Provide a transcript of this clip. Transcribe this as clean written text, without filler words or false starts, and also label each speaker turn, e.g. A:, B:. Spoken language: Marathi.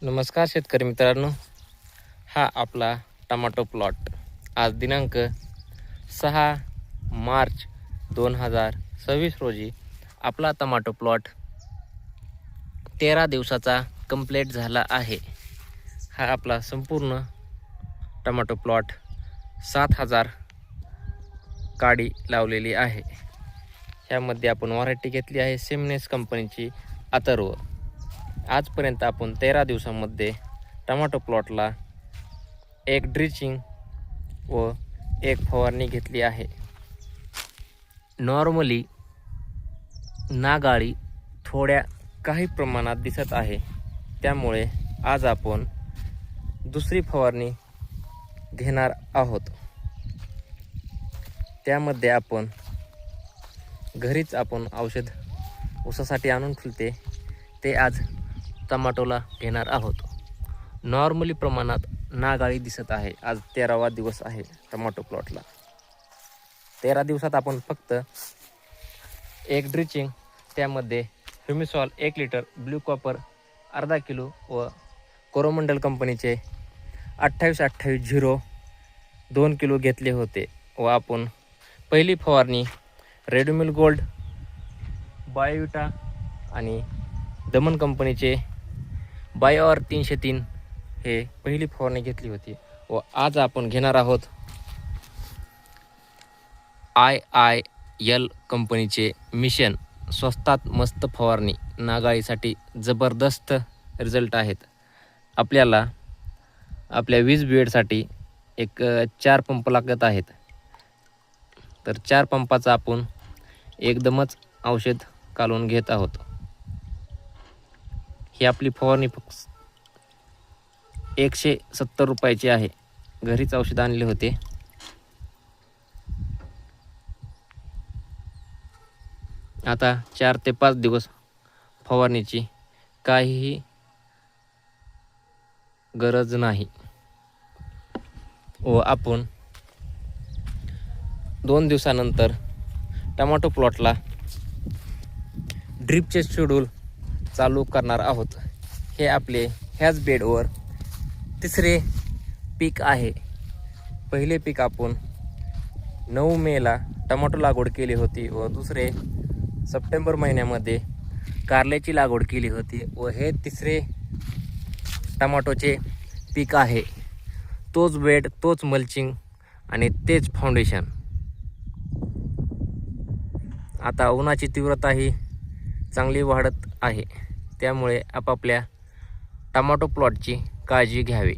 A: नमस्कार शेतकरी मित्रांनो, हा आपला टमाटो प्लॉट आज दिनांक 6 मार्च 2026 रोजी आपला टमाटो प्लॉट 13 दिवसाचा कंप्लीट झाला आहे। हा आपला संपूर्ण टमाटो प्लॉट 7000 काडी लावलेली आहे। ह्यामध्ये आपण व्हरायटी घेतली आहे सेमनेस कंपनीची अथर्व। आजपर्यंत आपण 13 दिवसांमध्ये टमाटो प्लॉटला एक ड्रिचिंग व एक फवारणी घेतली आहे। नॉर्मली नागाळी थोड्या काही प्रमाणात दिसत आहे, त्यामुळे आज आपण दुसरी फवारणी घेणार आहोत। त्यामध्ये आपण घरीच औषध ऊसासाठी आणून ठेवते ते आज टमाटोला घेणार आहोत। नॉर्मली प्रमाणात नागाळी दिसत आहे। आज 13वा दिवस आहे टमाटो प्लॉटला। 13 दिवसात आपण फक्त एक ड्रिचिंग, त्यामध्ये ह्युमिसॉल 1 लिटर, ब्ल्यू कॉपर अर्धा किलो व कोरोमंडल कंपनीचे 28-28-0 2 किलो घेतले होते। व आपण पहिली फवारणी रेडोमिल गोल्ड, बायोविटा आणि दमन कंपनीचे बायोआर 303 हे पहिली फवारणी घेतली होती। व आज आपण घेणार आहोत IIL कंपनीचे मिशन स्वस्तात मस्त फवारणी। नागाळीसाठी जबरदस्त रिझल्ट आहेत। आपल्याला आपल्या 20 बेडसाठी एक 4 पंप लागत आहेत, तर 4 पंपाचा आपण एकदमच औषध काढून घेत आहोत। ही आपली फवारणी फक्त 170 रुपयाची आहे। घरीच औषध आणले होते। आता 4 ते 5 दिवस फवारणीची काहीही गरज नाही व आपण 2 दिवसानंतर टमाटो प्लॉटला ड्रिपचे शेड्यूल चालू करणार आहोत। हे आपले ह्याच बेडवर तिसरे पीक आहे। पहिले पीक आपण 9 मेला टमाटो लागवड केली होती व दुसरे सप्टेंबर महिन्यामध्ये कारल्याची लागवड केली होती व हे तिसरे टमाटोचे पीक आहे। तोच बेड, तोच मल्चिंग आणि तेच फाउंडेशन। आता उन्हाची तीव्रता ही चांगली वाढत आहे, त्यामुळे आपापल्या टमाटो प्लॉटची काळजी घ्यावी।